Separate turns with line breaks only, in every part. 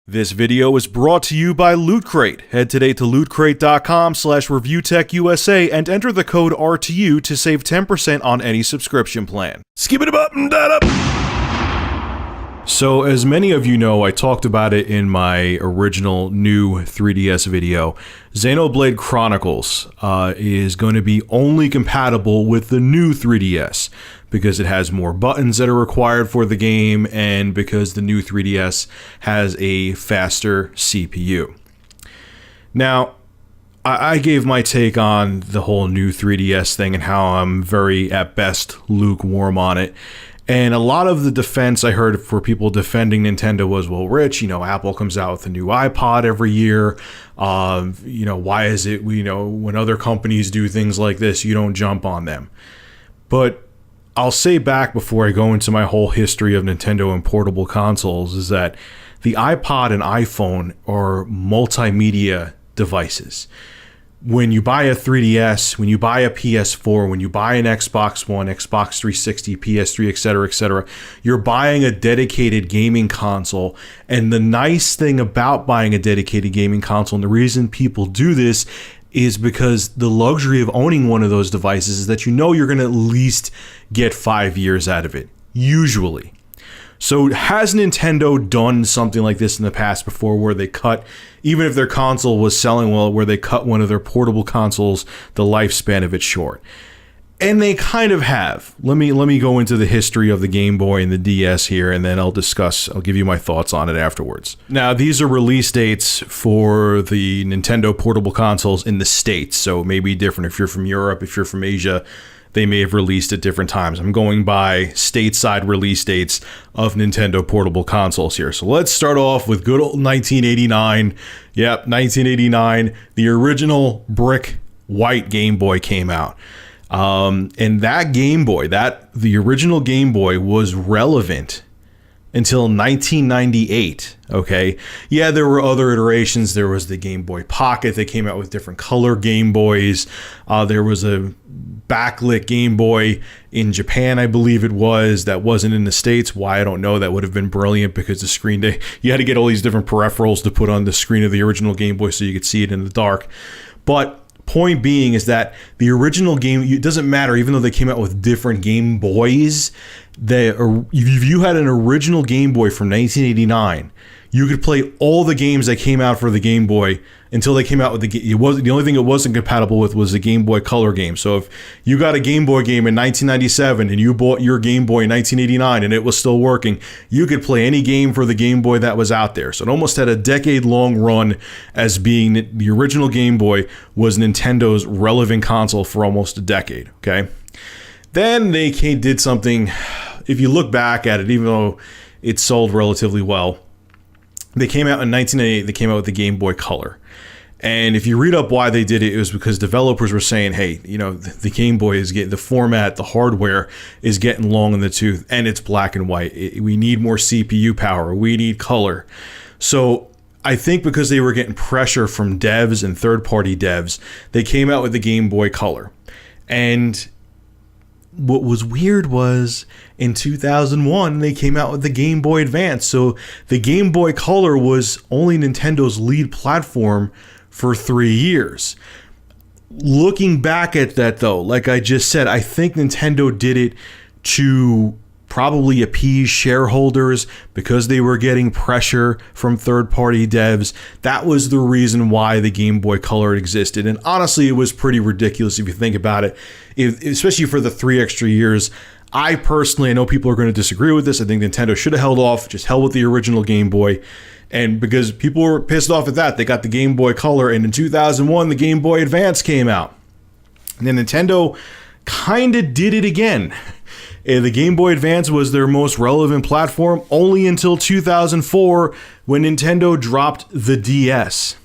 This video is brought to you by Loot Crate. Head today to lootcrate.com/reviewtechusa and enter the code RTU to save 10% on any subscription plan. Skip it up and that up. So as many of you know, I talked about it in my original new 3DS video. Xenoblade Chronicles is going to be only compatible with the new 3DS because it has more buttons that are required for the game and because the new 3DS has a faster CPU. Now, I gave my take on the whole new 3DS thing and how I'm very, at best, lukewarm on it. And a lot of the defense I heard for people defending Nintendo was, well, Rich, Apple comes out with a new iPod every year. Why is it, when other companies do things like this, you don't jump on them? But I'll say back before I go into my whole history of Nintendo and portable consoles is that the iPod and iPhone are multimedia devices. When you buy a 3DS, when you buy a PS4, when you buy an Xbox One, Xbox 360, PS3, etc., you're buying a dedicated gaming console. And the nice thing about buying a dedicated gaming console, and the reason people do this, is because the luxury of owning one of those devices is that you're going to at least get 5 years out of it, usually. So has Nintendo done something like this in the past before where they cut, even if their console was selling well, where they cut one of their portable consoles, the lifespan of it short? And they kind of have. Let me go into the history of the Game Boy and the DS here, and then I'll give you my thoughts on it afterwards. Now, these are release dates for the Nintendo portable consoles in the States, so it may be different if you're from Europe, if you're from Asia. They may have released at different times. I'm going by stateside release dates of Nintendo portable consoles here. So let's start off with good old 1989. Yep, 1989. The original brick white Game Boy came out. And that Game Boy, the original Game Boy was relevant until 1998, okay? Yeah, there were other iterations. There was the Game Boy Pocket. They came out with different color Game Boys. There was a backlit Game Boy in Japan, I believe it was, that wasn't in the States. Why, I don't know. That would have been brilliant because the screen, you had to get all these different peripherals to put on the screen of the original Game Boy so you could see it in the dark. But point being is that the original game, it doesn't matter, even though they came out with different Game Boys, if you had an original Game Boy from 1989, you could play all the games that came out for the Game Boy until they came out with the only thing it wasn't compatible with was the Game Boy Color game. So if you got a Game Boy game in 1997 and you bought your Game Boy in 1989 and it was still working, you could play any game for the Game Boy that was out there. So it almost had a decade-long run as being the original Game Boy was Nintendo's relevant console for almost a decade, okay? Then they did something, if you look back at it, even though it sold relatively well, they came out in 1998, they came out with the Game Boy Color. And if you read up why they did it, it was because developers were saying, hey, the Game Boy is getting, the format, the hardware is getting long in the tooth, and it's black and white. We need more CPU power. We need color. So I think because they were getting pressure from devs and third-party devs, they came out with the Game Boy Color. And what was weird was in 2001, they came out with the Game Boy Advance. So the Game Boy Color was only Nintendo's lead platform for 3 years. Looking back at that, though, like I just said, I think Nintendo did it to probably appease shareholders because they were getting pressure from third-party devs. That was the reason why the Game Boy Color existed. And honestly, it was pretty ridiculous if you think about it, especially for the 3 extra years. I know people are going to disagree with this. I think Nintendo should have held off, just held with the original Game Boy. And because people were pissed off at that, they got the Game Boy Color. And in 2001, the Game Boy Advance came out. And then Nintendo kind of did it again. The Game Boy Advance was their most relevant platform only until 2004 when Nintendo dropped the DS.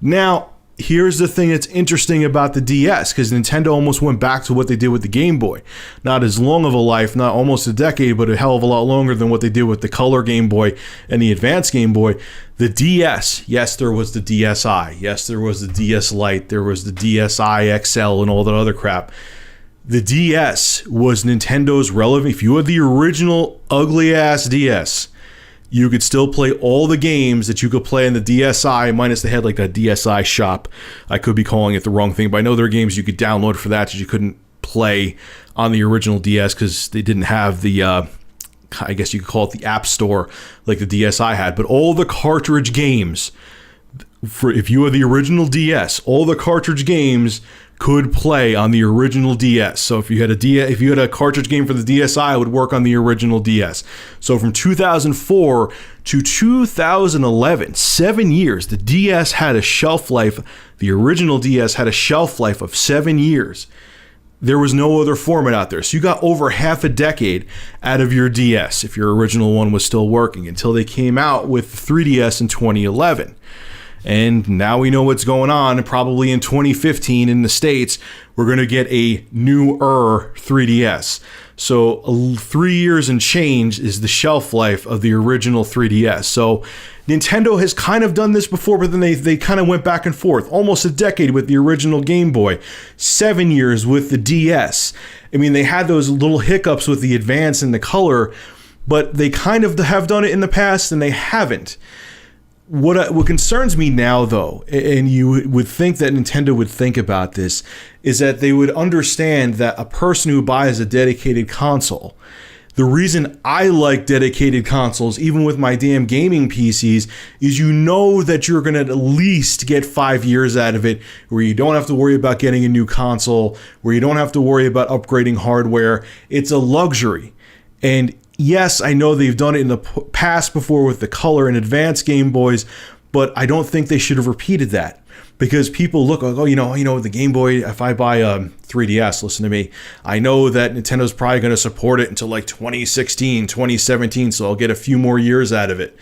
Now, here's the thing that's interesting about the DS, because Nintendo almost went back to what they did with the Game Boy. Not as long of a life, not almost a decade, but a hell of a lot longer than what they did with the Color Game Boy and the Advanced Game Boy. The DS, yes, there was the DSi. Yes, there was the DS Lite. There was the DSi XL and all that other crap. The DS was Nintendo's relevant. If you had the original ugly-ass DS, you could still play all the games that you could play in the DSi, minus they had like a DSi shop. I could be calling it the wrong thing, but I know there are games you could download for that you couldn't play on the original DS because they didn't have the, I guess you could call it the App Store like the DSi had. But all the cartridge games, if you had the original DS, all the cartridge games could play on the original DS. So if you had a cartridge game for the DSi, it would work on the original DS. So from 2004 to 2011, 7 years, the DS had a shelf life. The original DS had a shelf life of 7 years. There was no other format out there. So you got over half a decade out of your DS if your original one was still working, until they came out with the 3DS in 2011. And now we know what's going on. Probably in 2015 in the States, we're going to get a newer 3DS. So 3 years and change is the shelf life of the original 3DS. So Nintendo has kind of done this before, but then they kind of went back and forth. Almost a decade with the original Game Boy. 7 years with the DS. I mean, they had those little hiccups with the Advance and the Color, but they kind of have done it in the past and they haven't. What concerns me now, though, and you would think that Nintendo would think about this, is that they would understand that a person who buys a dedicated console, the reason I like dedicated consoles, even with my damn gaming PCs, is you know that you're going to at least get 5 years out of it, where you don't have to worry about getting a new console, where you don't have to worry about upgrading hardware. It's a luxury. And yes, I know they've done it in the past before with the Color and Advanced Game Boys, but I don't think they should have repeated that. Because people look like, oh, you know, the Game Boy, if I buy a 3DS, listen to me, I know that Nintendo's probably going to support it until like 2016, 2017, so I'll get a few more years out of it.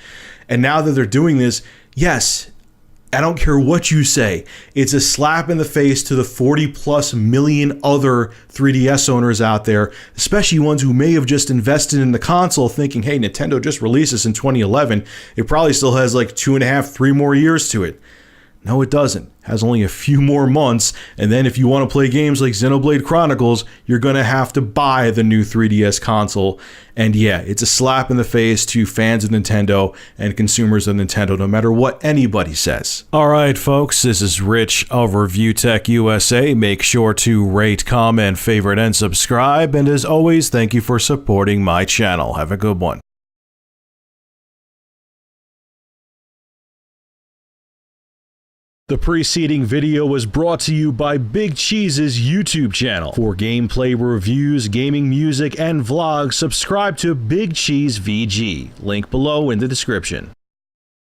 And now that they're doing this, yes, I don't care what you say, it's a slap in the face to the 40 plus million other 3DS owners out there, especially ones who may have just invested in the console thinking, hey, Nintendo just released this in 2011. It probably still has like 2.5, 3 more years to it. No, it doesn't. It has only a few more months, and then if you want to play games like Xenoblade Chronicles, you're going to have to buy the new 3DS console. And yeah, it's a slap in the face to fans of Nintendo and consumers of Nintendo, no matter what anybody says. Alright folks, this is Rich of Review Tech USA. Make sure to rate, comment, favorite, and subscribe. And as always, thank you for supporting my channel. Have a good one. The preceding video was brought to you by Big Cheese's YouTube channel. For gameplay reviews, gaming music, and vlogs, subscribe to Big Cheese VG. Link below in the description.